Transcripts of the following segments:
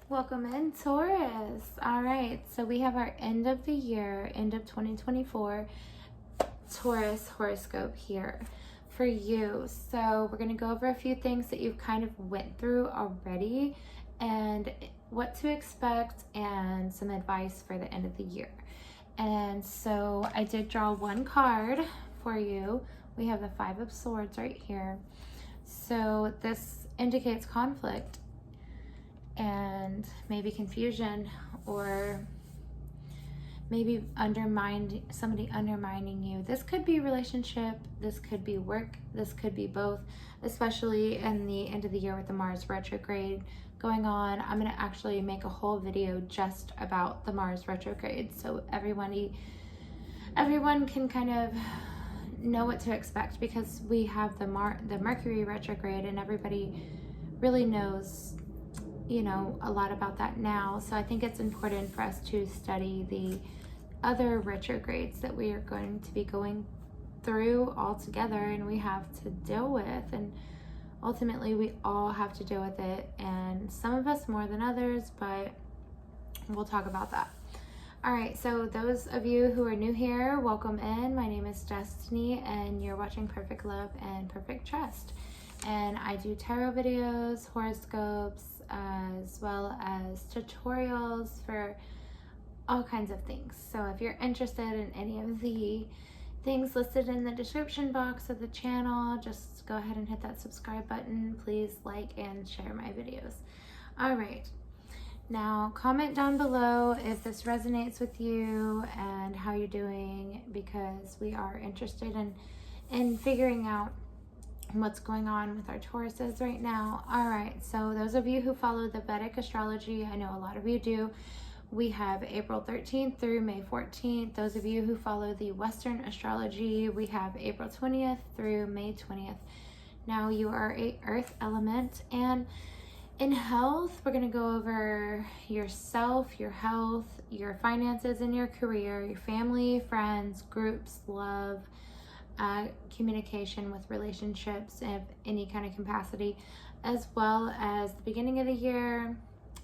Welcome in, Taurus. All right, so we have our end of the year, end of 2024 Taurus horoscope here for you. So we're going to go over a few things that you've kind of went through already and what to expect and some advice for the end of the year. And so I did draw one card for you. We have the Five of Swords right here. So this indicates conflict and maybe confusion, or maybe somebody undermining you. This could be relationship, this could be work, this could be both, especially in the end of the year with the Mars retrograde going on. I'm going to actually make a whole video just about the Mars retrograde so everyone can kind of know what to expect, because we have the Mercury retrograde and everybody really knows a lot about that now. So I think it's important for us to study the other retrogrades that we are going to be going through all together and we have to deal with, and ultimately we all have to deal with it, and some of us more than others, but we'll talk about that. All right, so those of you who are new here, welcome in. My name is Destiny and you're watching Perfect Love and Perfect Trust, and I do tarot videos, horoscopes, as well as tutorials for all kinds of things. So if you're interested in any of the things listed in the description box of the channel, just go ahead and hit that subscribe button. Please like and share my videos. All right, now comment down below if this resonates with you and how you're doing, because we are interested in figuring out what's going on with our Tauruses right now. All right, so those of you who follow the Vedic astrology, I know a lot of you do, we have April 13th through May 14th. Those of you who follow the Western astrology, we have April 20th through May 20th. Now you are a earth element, and in health, we're going to go over yourself, your health, your finances, and your career, your family, friends, groups, love, communication with relationships of any kind of capacity, as well as the beginning of the year,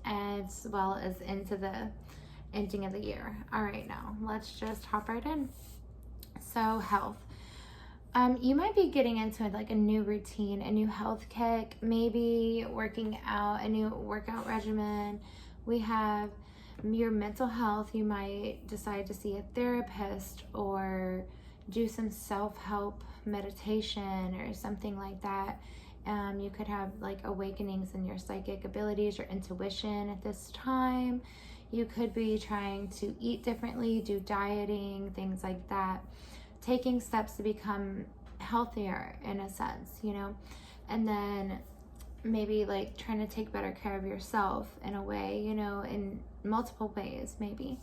as well as into the ending of the year. All right, now let's just hop right in. So health. You might be getting into like a new routine, a new health kick, maybe working out, a new workout regimen. We have your mental health. You might decide to see a therapist or do some self-help meditation or something like that. You could have like awakenings in your psychic abilities or intuition at this time. You could be trying to eat differently, do dieting, things like that, taking steps to become healthier in a sense, and then maybe like trying to take better care of yourself in a way, in multiple ways maybe.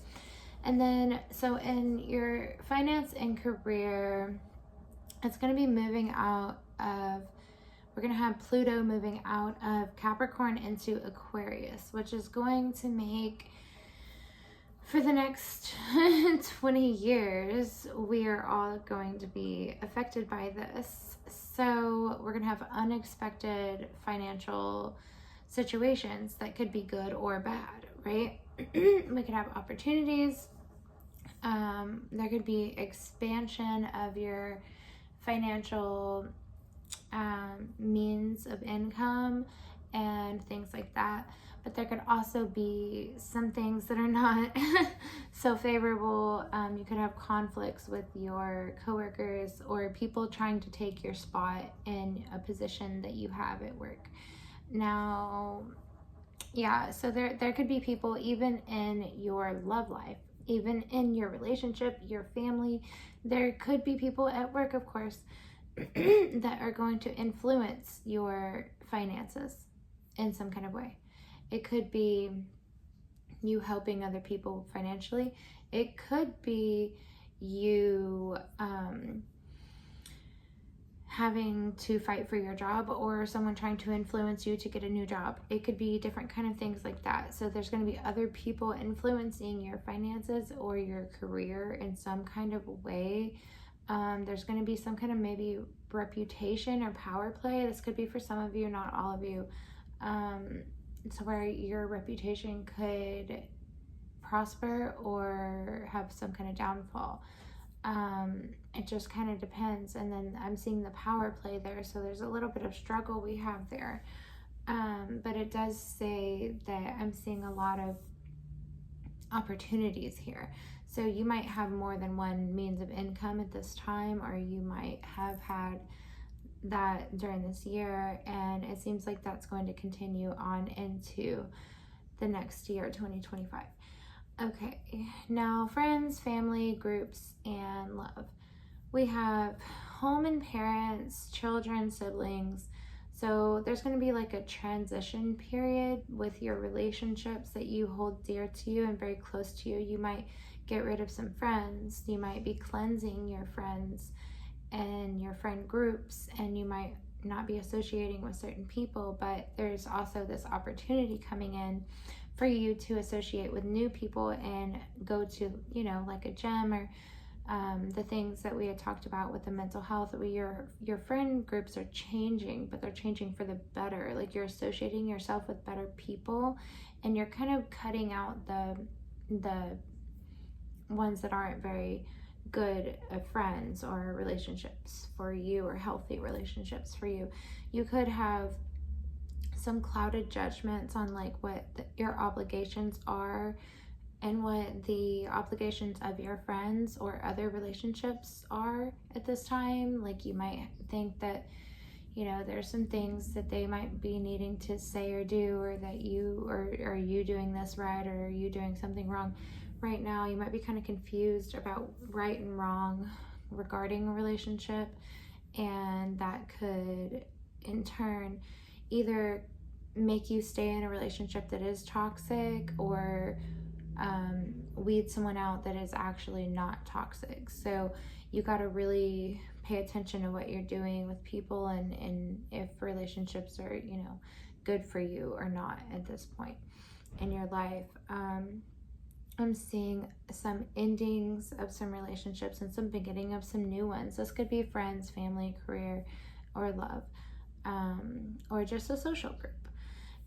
And then, so in your finance and career, it's going to be moving out of, we're going to have Pluto moving out of Capricorn into Aquarius, which is going to make, for the next 20 years, we are all going to be affected by this. So we're going to have unexpected financial situations that could be good or bad, right? We could have opportunities. There could be expansion of your financial means of income and things like that. But there could also be some things that are not so favorable. You could have conflicts with your coworkers or people trying to take your spot in a position that you have at work. Now, yeah, so there could be people even in your love life, even in your relationship, your family. There could be people at work, of course, that are going to influence your finances in some kind of way. It could be you helping other people financially. It could be you having to fight for your job, or someone trying to influence you to get a new job. It could be different kind of things like that. So there's going to be other people influencing your finances or your career in some kind of way. There's going to be some kind of maybe reputation or power play. This could be for some of you, not all of you. to where your reputation could prosper or have some kind of downfall. It just kind of depends. And then I'm seeing the power play there, so there's a little bit of struggle we have there. But it does say that I'm seeing a lot of opportunities here. So you might have more than one means of income at this time, or you might have had that during this year, and it seems like that's going to continue on into the next year, 2025. Okay, now friends, family, groups, and love. We have home and parents, children, siblings. So there's going to be like a transition period with your relationships that you hold dear to you and very close to you. You might get rid of some friends. You might be cleansing your friends and your friend groups, and you might not be associating with certain people, but there's also this opportunity coming in for you to associate with new people and go to, you know, like a gym or the things that we had talked about with the mental health. Your friend groups are changing, but they're changing for the better. Like you're associating yourself with better people, and you're kind of cutting out the ones that aren't very good friends or relationships for you, or healthy relationships for you. You could have some clouded judgments on like what your obligations are and what the obligations of your friends or other relationships are at this time. Like you might think that, you know, there's some things that they might be needing to say or do, or that you, or are you doing this right, or are you doing something wrong right now. You might be kind of confused about right and wrong regarding a relationship, and that could in turn either make you stay in a relationship that is toxic, or weed someone out that is actually not toxic. So you got to really pay attention to what you're doing with people, and if relationships are, you know, good for you or not at this point in your life. I'm seeing some endings of some relationships and some beginning of some new ones. This could be friends, family, career, or love, or just a social group.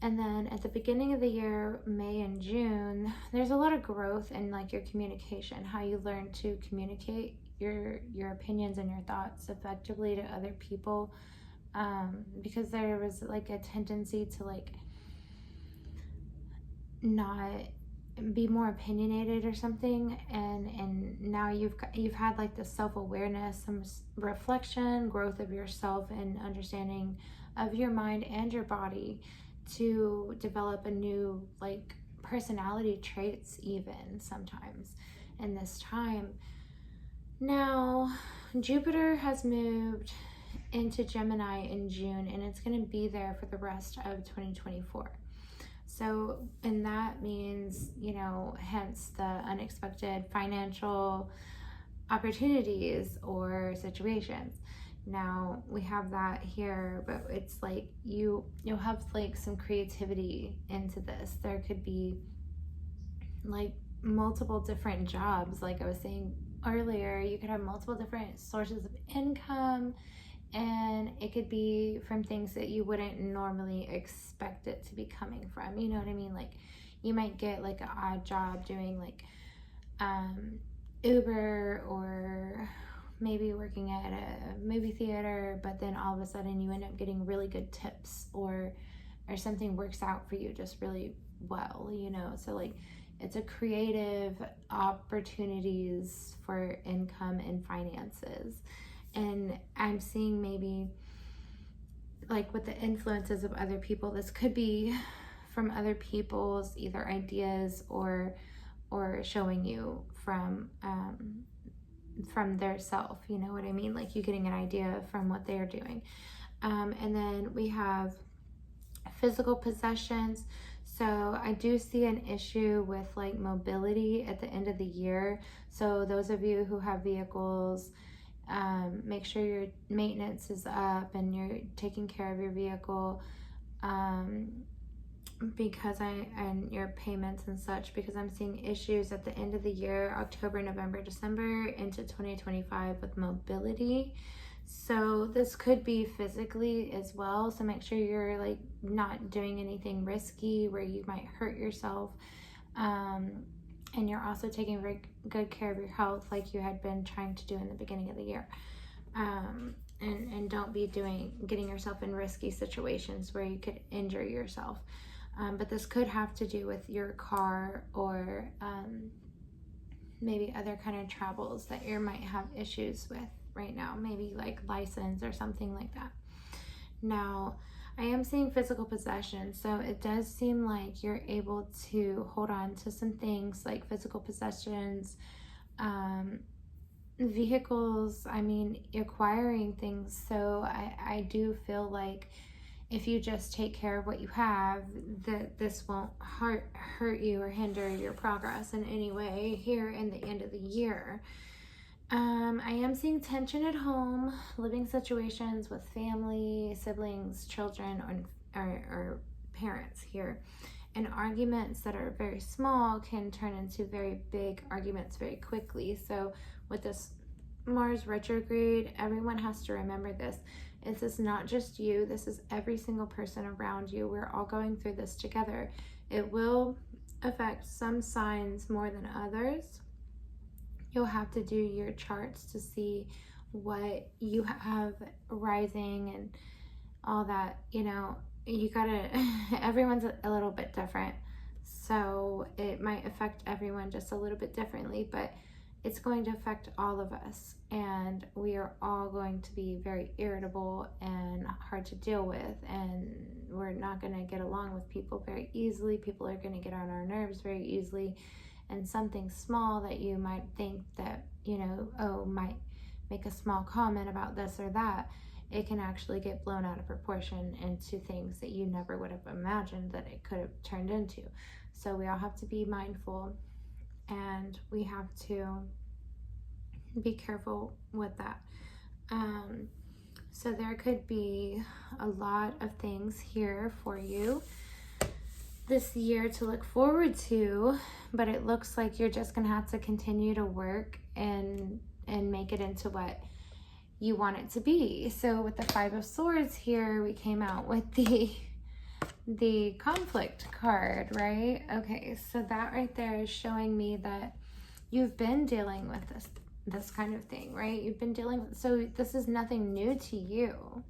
And then at the beginning of the year, May and June, there's a lot of growth in like your communication, how you learn to communicate your opinions and your thoughts effectively to other people, because there was like a tendency to like not be more opinionated or something, and now you've had like this self-awareness, some reflection, growth of yourself, and understanding of your mind and your body to develop a new like personality traits even sometimes in this time. Now Jupiter has moved into Gemini in June, and it's going to be there for the rest of 2024. So, and that means, you know, hence the unexpected financial opportunities or situations. Now we have that here, but it's like you'll have like some creativity into this. There could be like multiple different jobs. Like I was saying earlier, you could have multiple different sources of income, and it could be from things that you wouldn't normally expect it to be coming from. You know what I mean? Like you might get like an odd job doing like Uber, or maybe working at a movie theater, but then all of a sudden you end up getting really good tips, or something works out for you just really well, you know. So like it's a creative opportunities for income and finances. And I'm seeing maybe like with the influences of other people, this could be from other people's either ideas or showing you from their self, you know what I mean? Like you getting an idea from what they're doing. And then we have physical possessions. So I do see an issue with like mobility at the end of the year. So those of you who have vehicles, make sure your maintenance is up and you're taking care of your vehicle, and your payments and such, because I'm seeing issues at the end of the year, October, November, December into 2025 with mobility. So this could be physically as well. So make sure you're like not doing anything risky where you might hurt yourself. And you're also taking very good care of your health like you had been trying to do in the beginning of the year. And don't be getting yourself in risky situations where you could injure yourself. But this could have to do with your car or maybe other kind of travels that you might have issues with right now, maybe like license or something like that. Now, I am seeing physical possession, so it does seem like you're able to hold on to some things like physical possessions, vehicles, I mean, acquiring things. So I do feel like if you just take care of what you have, that this won't hurt you or hinder your progress in any way here in the end of the year. I am seeing tension at home, living situations with family, siblings, children, or parents here. And arguments that are very small can turn into very big arguments very quickly. So with this Mars retrograde, everyone has to remember this. This is not just you. This is every single person around you. We're all going through this together. It will affect some signs more than others. You'll have to do your charts to see what you have rising and all that. You know, you gotta, everyone's a little bit different. So it might affect everyone just a little bit differently, but it's going to affect all of us. And we are all going to be very irritable and hard to deal with. And we're not going to get along with people very easily. People are going to get on our nerves very easily. And something small that you might think that, you know, might make a small comment about this or that, it can actually get blown out of proportion into things that you never would have imagined that it could have turned into. So we all have to be mindful, and we have to be careful with that. So there could be a lot of things here for you this year to look forward to, but it looks like you're just gonna have to continue to work and make it into what you want it to be. So with the Five of Swords here, we came out with the conflict card, right? Okay, so that right there is showing me that you've been dealing with this kind of thing, right? You've been dealing with, so this is nothing new to you.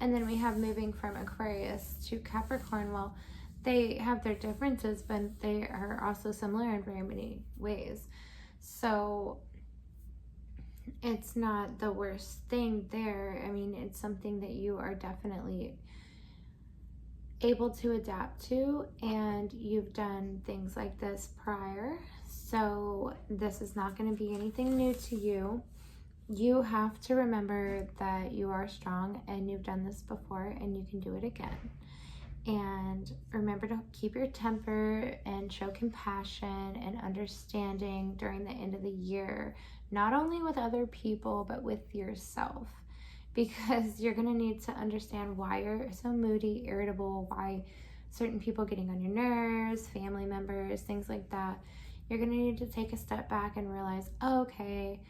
And then we have moving from Aquarius to Capricorn. Well, they have their differences, but they are also similar in very many ways. So it's not the worst thing there. I mean, it's something that you are definitely able to adapt to, and you've done things like this prior. So this is not going to be anything new to you. You have to remember that you are strong and you've done this before and you can do it again. And remember to keep your temper and show compassion and understanding during the end of the year, not only with other people, but with yourself, because you're going to need to understand why you're so moody, irritable, why certain people getting on your nerves, family members, things like that. You're going to need to take a step back and realize, oh, okay,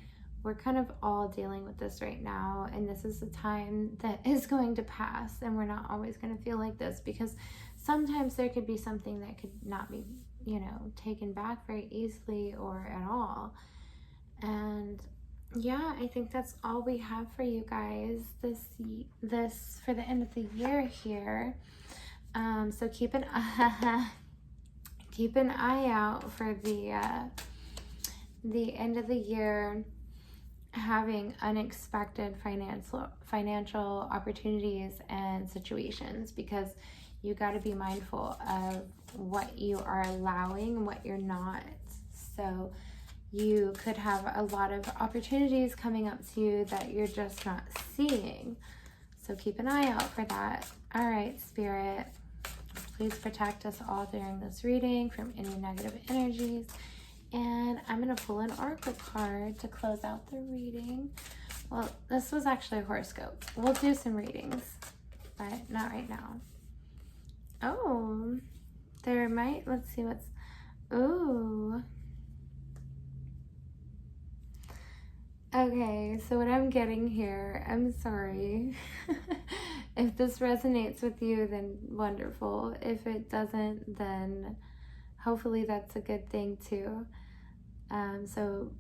we're kind of all dealing with this right now, and this is a time that is going to pass, and we're not always going to feel like this, because sometimes there could be something that could not be, you know, taken back very easily or at all. And yeah, I think that's all we have for you guys this for the end of the year here. So keep an eye out for the end of the year, having unexpected financial opportunities and situations, because you got to be mindful of what you are allowing and what you're not. So you could have a lot of opportunities coming up to you that you're just not seeing. So keep an eye out for that. All right, Spirit, please protect us all during this reading from any negative energies. And I'm going to pull an oracle card to close out the reading. Well, this was actually a horoscope. We'll do some readings, but not right now. Oh, there might, let's see what's, ooh. Okay, so what I'm getting here, I'm sorry. If this resonates with you, then wonderful. If it doesn't, then hopefully that's a good thing too. So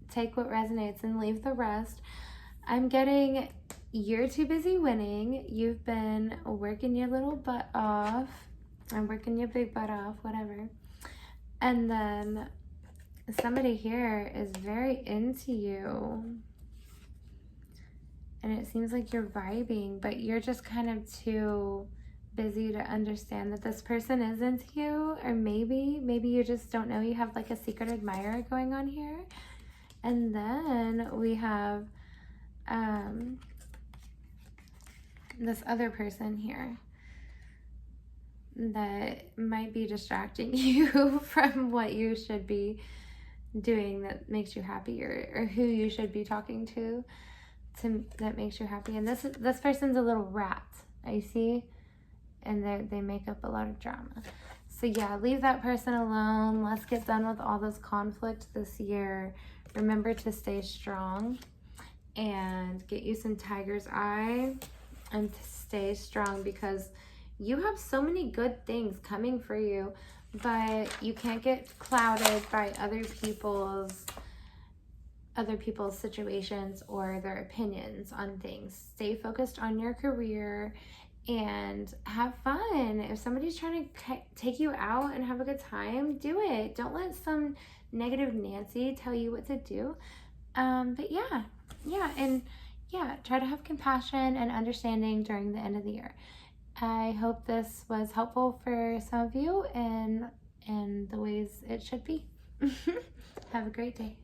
take what resonates and leave the rest. I'm getting, you're too busy winning. You've been working your little butt off. I'm working your big butt off, whatever. And then somebody here is very into you. And it seems like you're vibing, but you're just kind of too busy to understand that this person is into you. Or maybe you just don't know. You have like a secret admirer going on here. And then we have this other person here that might be distracting you from what you should be doing that makes you happy, or who you should be talking to that makes you happy. And this person's a little rat, I see, and they make up a lot of drama. So yeah, leave that person alone. Let's get done with all this conflict this year. Remember to stay strong and get you some tiger's eye and to stay strong, because you have so many good things coming for you, but you can't get clouded by other people's situations or their opinions on things. Stay focused on your career and have fun. If somebody's trying to take you out and have a good time, do it. Don't let some negative Nancy tell you what to do. But yeah, try to have compassion and understanding during the end of the year. I hope this was helpful for some of you in the ways it should be. Have a great day.